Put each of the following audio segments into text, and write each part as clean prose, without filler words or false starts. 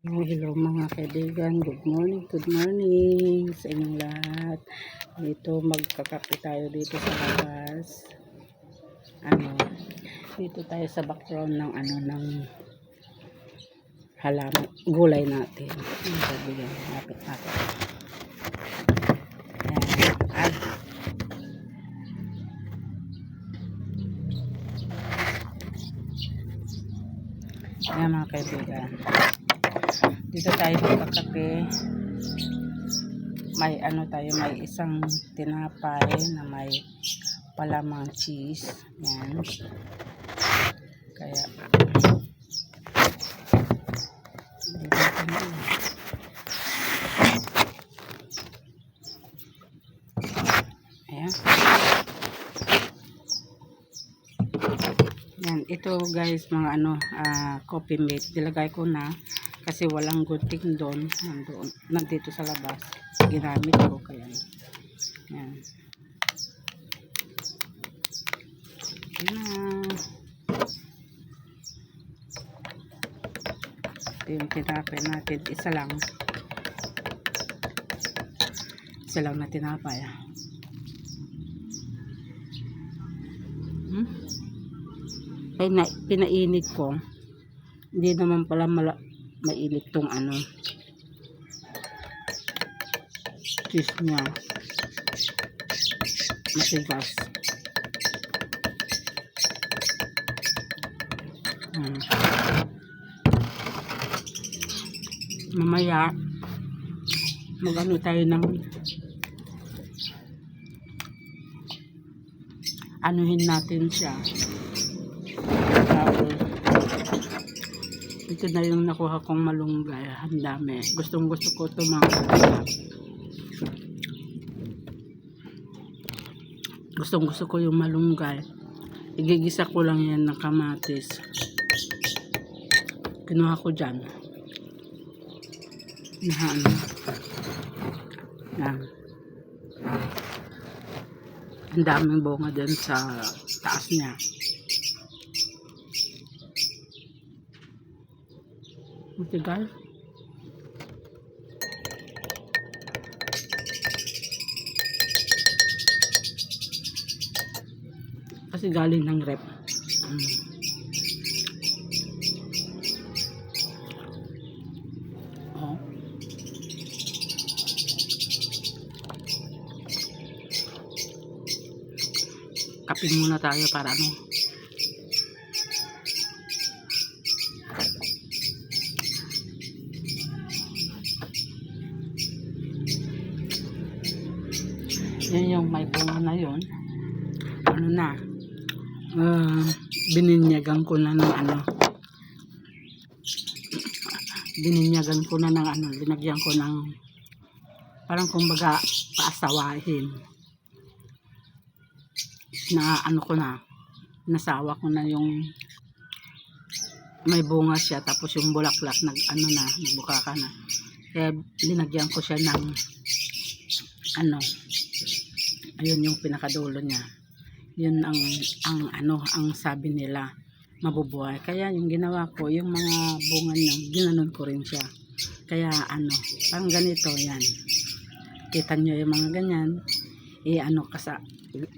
Hello mga kaibigan, good morning sa inyong lahat. Dito magkakape tayo dito sa labas. Dito tayo sa background ng ng halaman, gulay natin. Mga kaibigan, lapit natin. Ayan mga kaibigan. Dito tayo magkakape. May may isang tinapay na may palamang cheese. Yan. Kaya dito tayo. Ayan. Yan, ito guys, mga coffee mate. Dilagay ko na kasi walang gunting doon, nandito sa labas. Ginamit ko kaya. Yan. Ito yung tinapay natin. Isa lang na tinapay. Ay, pinainit ko. Hindi naman pala mainit tong cheese niya. Matigas. Mamaya magano tayo ng anuhin natin siya. Ito na yung nakuha kong malunggay. Ang dami. Gustong gusto ko ito mga kapatid. Gustong gusto ko yung malunggay. Igigisa ko lang yan ng kamatis. Kinuha ko dyan. Yan. Ang daming bunga din sa taas niya. Matigal. Kasi galing ng rep. Kape muna tayo para yan yung may bunga na yun. Bininyagan ko na ng bininyagan ko na ng linagyan ko ng parang kumbaga paasawahin na ko na nasawa ko na yung may bunga siya, tapos yung bulaklak nagbuka na, kaya linagyan ko siya ng ayun yung pinakadulo niya. Yun ang sabi nila mabubuhay. Kaya yung ginawa ko, yung mga bunga niya, ginanon ko rin siya. Kaya parang ganito yan. Kita nyo yung mga ganyan,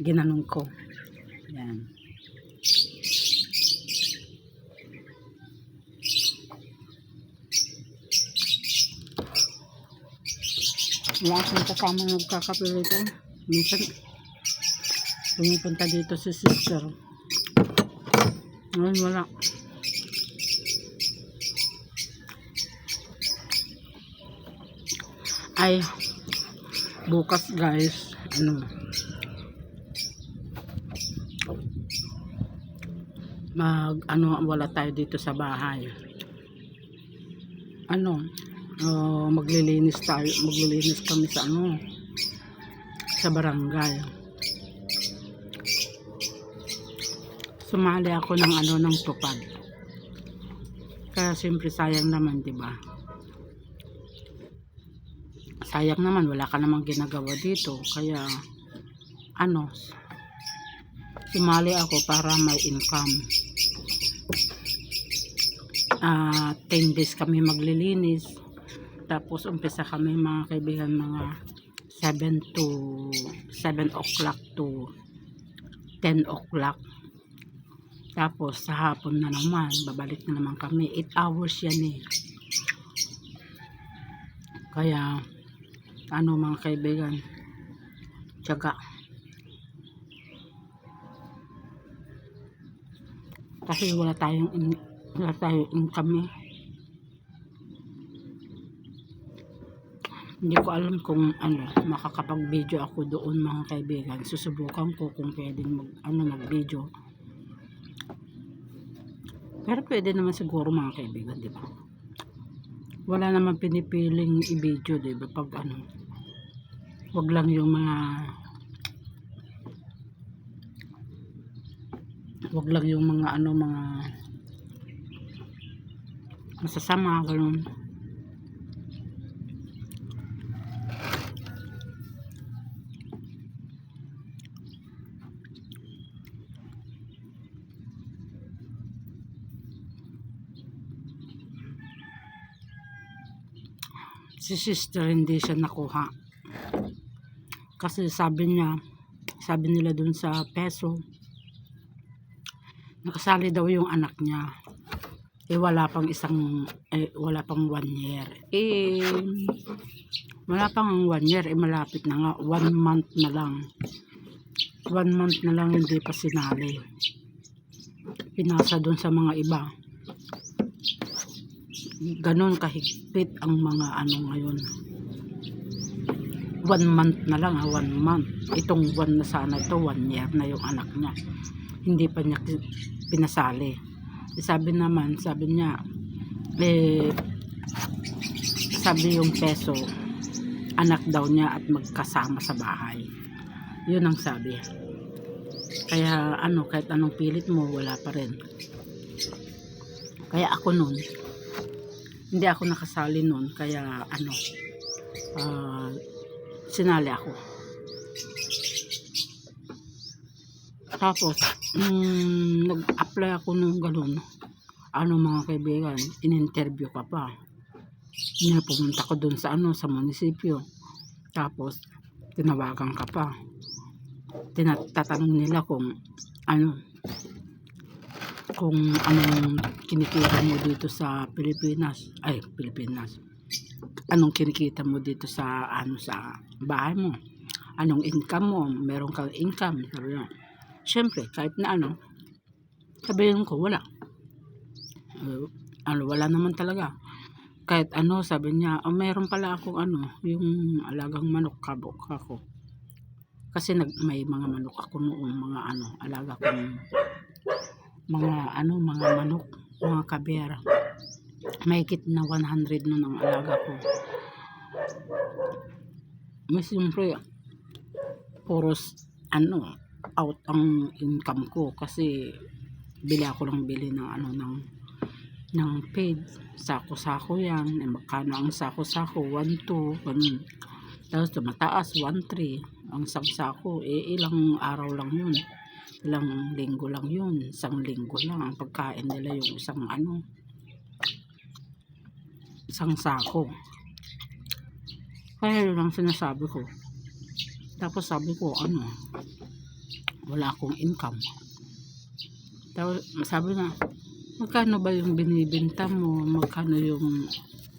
ginanon ko. Yan. Wala akong kasama nagkakape rito. Minsan pumupunta dito si sister. Ngayon wala. Ay, bukas guys, wala tayo dito sa bahay. Maglilinis kami sa barangay. Sumali ako ng tupad. Kaya siyempre sayang naman, 'di ba? Sayang naman, wala ka namang ginagawa dito. Kaya sumali ako para may income. 10 days kami maglilinis. Tapos umpisa kami mga kaibigan mga 7 o'clock to 10 o'clock. Tapos sa hapon na naman, babalik na naman kami. 8 hours yan eh. Kaya mga kaibigan, tiyaga. Kasi wala tayong income eh. Hindi ko alam kung makakapag-video ako doon mga kaibigan. Susubukan ko kung pwedeng mag-video. Pero pwede naman siguro mga kaibigan, di ba? Wala naman pinipiling i-video, di ba? Pag wag lang yung mga mga masasama, ganun. Si sister hindi siya nakuha kasi sabi nila dun sa peso nakasali daw yung anak niya wala pang 1 year wala pang 1 year malapit na nga 1 month na lang 1 month na lang hindi pa sinali, pinasa dun sa mga iba. Ganon kahigpit ang mga ngayon. 1 month na lang 1 month. Itong buwan na sana ito 1 year na yung anak niya. Hindi pa niya pinasali. Sabi niya sabi yung peso anak daw niya at magkasama sa bahay. Yun ang sabi. Kaya kahit anong pilit mo wala pa rin. Kaya ako nun hindi ako nakasali nun, kaya sinali ako. Tapos nag-apply ako nung ganun. Mga kaibigan, in-interview ka pa. Pumunta ko dun sa sa munisipyo. Tapos tinawagan ka pa. Tatanong nila kung anong kinikita mo dito sa Pilipinas. Anong kinikita mo dito sa sa bahay mo? Anong income mo? Meron kang income? Sabi niya. Siyempre, kahit na sabihin ko, wala. Wala naman talaga. Kahit sabi niya, meron pala akong yung alagang manok ako. Kasi may mga manok ako noong mga alaga kong mga manok, mga kabera. Mahigit na 100 nun ang alaga ko. Mas siyempre puros out ang income ko kasi bili ng paid. Sako-sako yan. Magkano ang sako-sako? 1-2 ganun. Tapos tumataas 1-3 ang sako. Ilang araw lang yun. Ilang linggo lang yun. 1 linggo lang ang pagkain nila yung isang sako. Kaya yun lang sinasabi ko. Tapos sabi ko wala akong income. Tapos sabi na, magkano ba yung binibenta mo? Magkano yung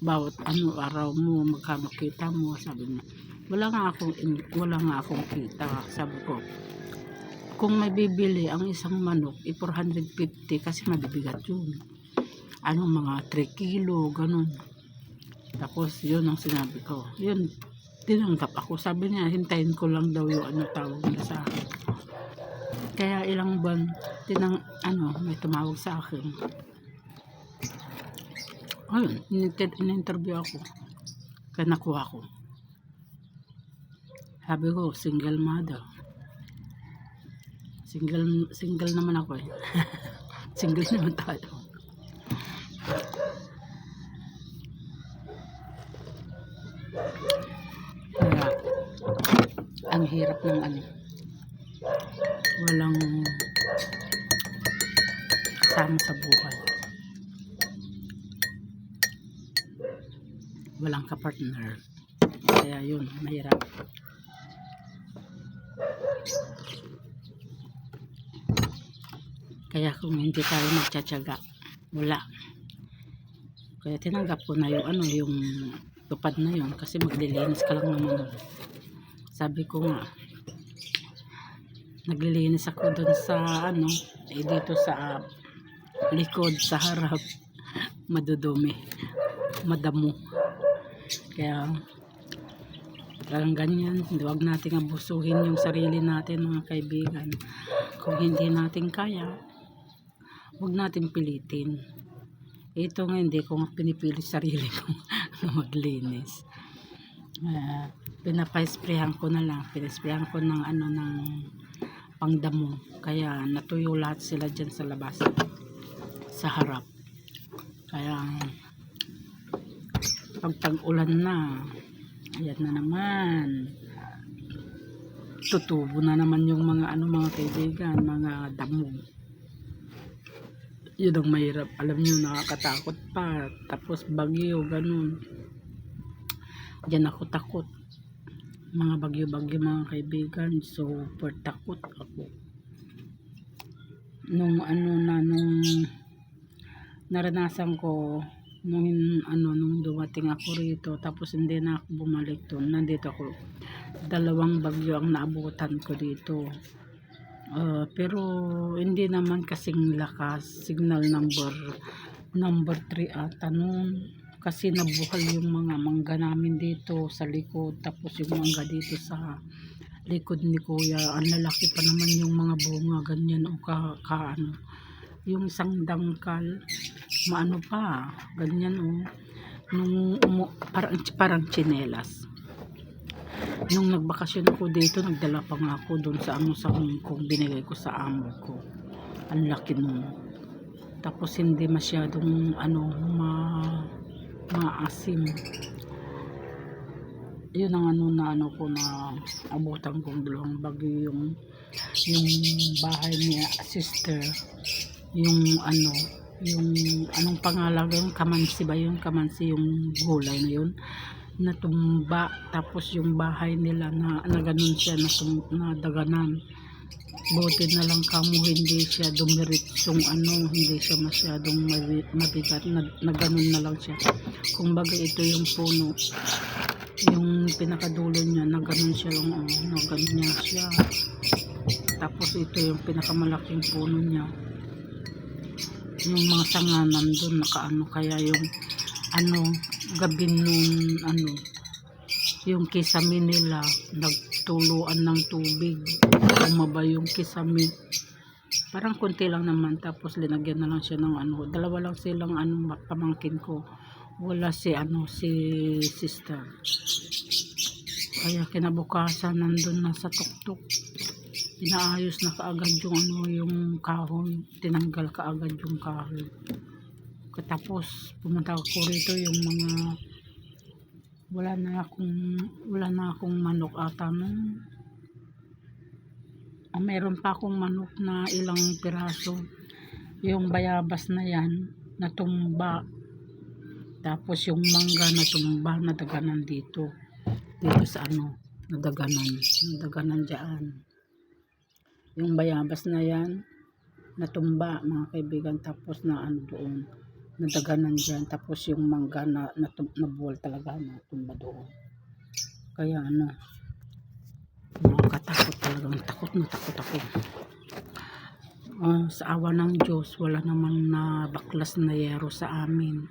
bawat araw mo? Magkano kita mo? Sabi niya, wala nga akong kita. Sabi ko, kung may bibili ang isang manok 450 kasi mabibigat yun. Mga 3 kilo ganun. Tapos yun ang sinabi ko. Yun, tinanggap ako. Sabi niya, hintayin ko lang daw yung tawag niya sa akin. Kaya ilang buwan may tumawag sa akin. Ayun, in-interview ako. Kaya nakuha ko. Sabi ko, single mother. Single naman ako eh. Single naman tayo. Kaya, ang hirap ng walang kasama sa buhay. walang kapartner. Kaya yun, mahirap. Kaya kung hindi tayo magtsatsaga, wala. Kaya tinanggap ko na yung ano, yung tupad na yun kasi maglilinis ka lang naman. Sabi ko nga, naglilinis ako dun sa ano, dito sa likod, sa harap, madudumi, madamo. Kaya talagang ganyan, huwag nating abusuhin yung sarili natin mga kaibigan. Kung hindi natin kaya, huwag natin pilitin. Ito nga, hindi ko nga pinipilit sarili ko na maglinis. Pinapa-sprayan ko na lang. Pinasprayan ko ng ano, ng pangdamo. Kaya natuyo lahat sila dyan sa labas. Sa harap. Kaya pag tag-ulan na, ayan na naman. Tutubo na naman yung mga ano, mga kaibigan, mga damo. Yun ang mahirap. Alam nyo, nakakatakot pa. Tapos bagyo, ganun. Diyan ako takot. Mga bagyo-bagyo mga kaibigan. Super takot ako. Nung ano na, nung naranasan ko, nung dumating ako rito, tapos hindi na ako bumalik doon. Nandito ako. 2 bagyo ang naabutan ko dito. Pero hindi naman kasing lakas. Signal number 3 ata noon, kasi nabuhal yung mga mangga namin dito sa likod, tapos yung mangga dito sa likod ni kuya, ang lalaki pa naman yung mga bunga ganyan, o ano, yung isang dangkal maano pa ganyan, parang tsinelas. Nung nagbakasyon ako dito, nagdala pa nga ako doon sa ano, sa Hong Kong, binigay ko sa amo ko. Ang laki nun. Tapos hindi masyadong ano, maasim. Yun ang ano na ano ko na abutan kong 2 bagyo, yung bahay niya sister, yung ano, yung anong pangalan yung kamansi ba, yung kamansi, yung gulay na yun, natumba. Tapos yung bahay nila na ganun siya, na daganan. Buti na lang kamo hindi siya dumiritsong ano, hindi siya masyadong mabigat, na ganun na lang siya. Kung bagay ito yung puno, yung pinakadulo niya, na ganun siya lang, na ganyan siya. Tapos ito yung pinakamalaking puno niya, yung mga sanga nandun nakaano. Kaya yung ano, gabi nun, ano, yung kisame nila nagtuluan ng tubig, umaba yung kisame, parang konti lang naman. Tapos linagyan na lang siya ng ano, 2 lang silang ano, pamangkin ko, wala si ano, si sister. Kaya kinabukasan nandun na sa tuktok, inaayos na kaagad yung ano, yung kahoy, tinanggal kaagad yung kahoy. Tapos pumunta ako rito, yung mga wala na akong manok ata nun. Meron pa akong manok na ilang piraso. Yung bayabas na yan natumba, tapos yung mangga natumba, nadaganan dito sa ano, nadaganan dyan. Yung bayabas na yan natumba mga kaibigan, tapos na ano doon, nadaganan dyan. Tapos yung mangga na nabuwal talaga, natumba doon. Kaya ano, nakakatakot talagang, takot ako. Sa awa ng Diyos, wala namang na baklas na yero sa amin,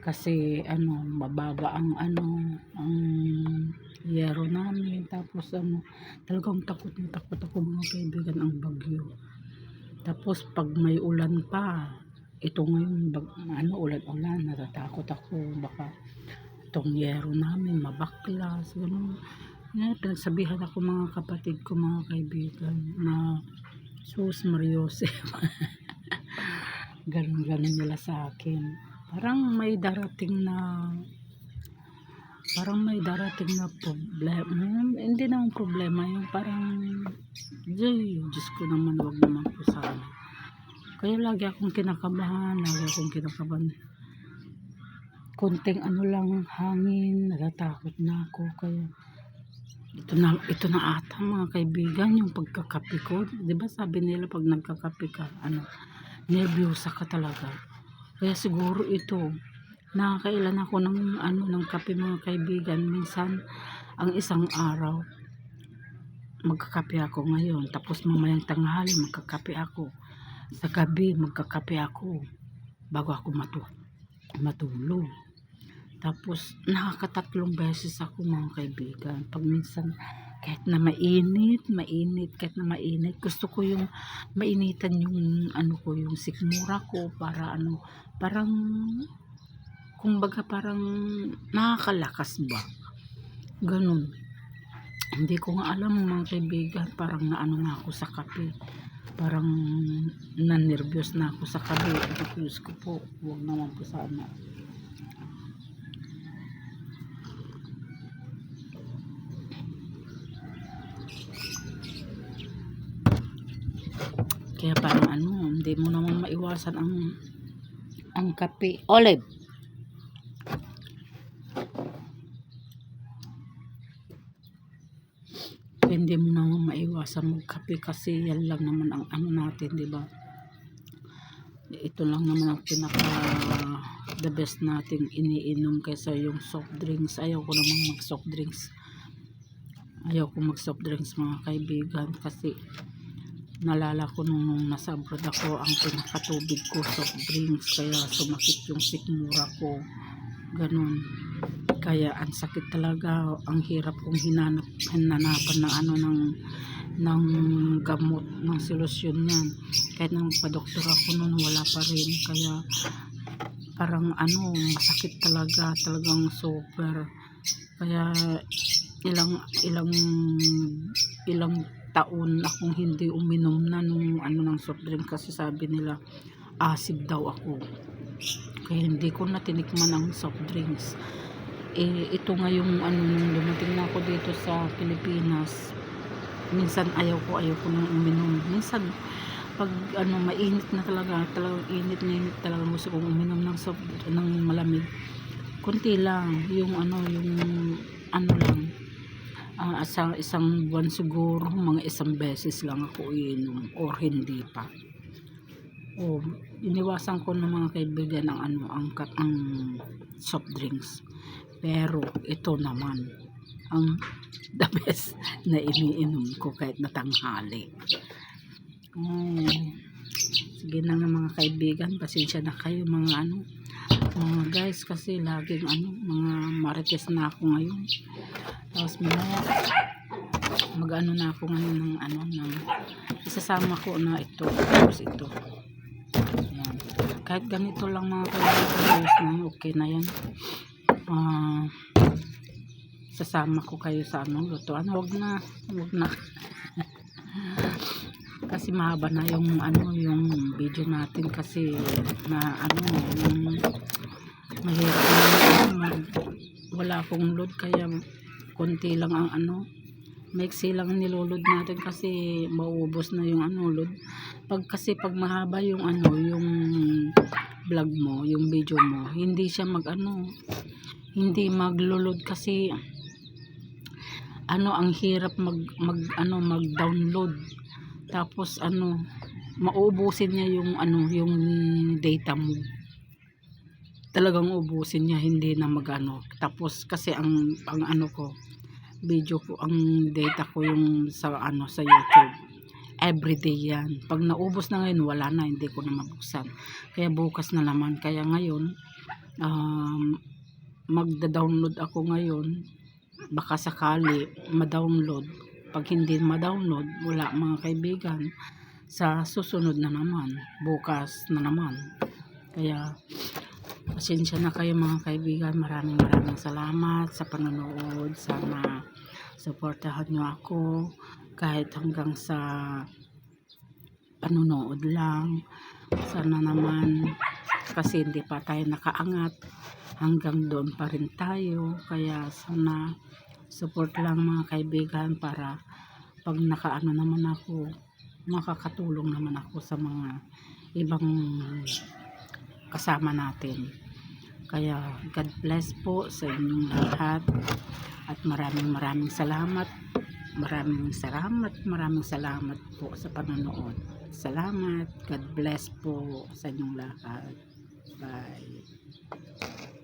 kasi ano, mababa ang ano, ang yero namin. Tapos ano, talagang takot ako mga kaibigan, ang bagyo. Tapos pag may ulan pa, ito ngayon, ano, ulan, natatakot ako, baka itong yero namin mabaklas, gano'n. Pinagsabihan ako mga kapatid ko, mga kaibigan, na sus Mariose, ganun nila sa akin. Parang may darating na problema. Hindi naman problema, yung parang Diyos ko naman, wag naman po sana. Kaya lagi akong kinakabahan. konting ano lang hangin, natatakot na ako. Kaya ito na ata mga kaibigan yung pagkakape ko. 'Di ba sabi nila pag nagkakape ka, nervyosa ka talaga. Kaya siguro ito, nakakailan ako ng kape mga kaibigan. Minsan ang isang araw magkakape ako ngayon, tapos mamayang tanghali magkakape ako, sa gabi magkakape ako bago ako matulog. Tapos nakakatatlong beses ako mga kaibigan. Pag minsan kahit na mainit, gusto ko yung mainitan yung yung sikmura ko para parang kumbaga parang nakakalakas ba, ganun. Hindi ko nga alam mga kaibigan, parang naano na ako sa kape, parang nanervyos na ako sa kape. Diyos ko po, huwag naman po sana. Kaya parang hindi mo naman maiwasan ang kape. Olive, hindi mo naman maiwasan magkape kasi yan lang naman ang natin, di ba? Ito lang naman ang pinaka the best nating iniinom kaysa yung soft drinks. Ayaw ko mag soft drinks mga kaibigan, kasi nalala ko nung nasa abroad ako, ang pinakatubig ko soft drinks, kaya sumakit yung sikmura ko, ganun. Kaya ang sakit talaga, ang hirap kong hinanapan ng gamot, ng solusyon niyan. Kahit nang pa-doktor ako noon, wala pa rin. Kaya parang masakit talagang super. Kaya ilang taon akong hindi uminom na ng soft drink, kasi sabi nila acid daw ako. Kaya hindi ko na tinikman ang soft drinks. Ito nga yung nung dumating na ako dito sa Pilipinas, minsan ayaw ko nang uminom. Minsan pag mainit na talagang init talaga, gusto kong uminom ng malamig. Kunti lang yung lang, sa isang buwan siguro mga isang beses lang ako iinom, or hindi pa. Iniwasan ko ng mga kaibigan ang soft drinks. Pero ito naman ang the best na iniinom ko kahit na tanghali. Sige na nga mga kaibigan, pasensya na kayo mga guys, kasi laging mga marites na ako ngayon. Tapos na ako ngayon ng isasama ko na ito, tapos ito. Ayan. Kahit ganito lang mga kaibigan, okay na yan. Sasama ko kayo sa lutuan. Wag na kasi mahaba na yung video natin, kasi yung mahirap na wala akong load, kaya konti lang ang maiksi lang niloload natin, kasi mauubos na yung load. Kasi pag mahaba yung yung vlog mo, yung video mo, hindi siya hindi maglo-load, kasi ang hirap mag-download. Tapos mauubusin niya yung yung data mo. Talagang ubusin niya, hindi na Tapos kasi ang ko, video ko, ang data ko yung sa sa YouTube, everyday yan. Pag naubos na ngayon, wala na, hindi ko na mabuksan. Kaya bukas na naman. Kaya ngayon magda-download ako ngayon, baka sakali ma-download. Pag hindi ma-download, wala mga kaibigan, sa susunod na naman, bukas na naman. Kaya pasensya na kayo mga kaibigan. Maraming salamat sa panonood. Sana suportahan nyo ako kahit hanggang sa panonood lang. Sana naman, kasi hindi pa tayo nakaangat, hanggang doon pa rin tayo. Kaya sana support lang mga kaibigan, para pag naman ako, makakatulong naman ako sa mga ibang kasama natin. Kaya God bless po sa inyong lahat at maraming salamat. Maraming salamat po sa panonood. Salamat. God bless po sa inyong lahat. Bye.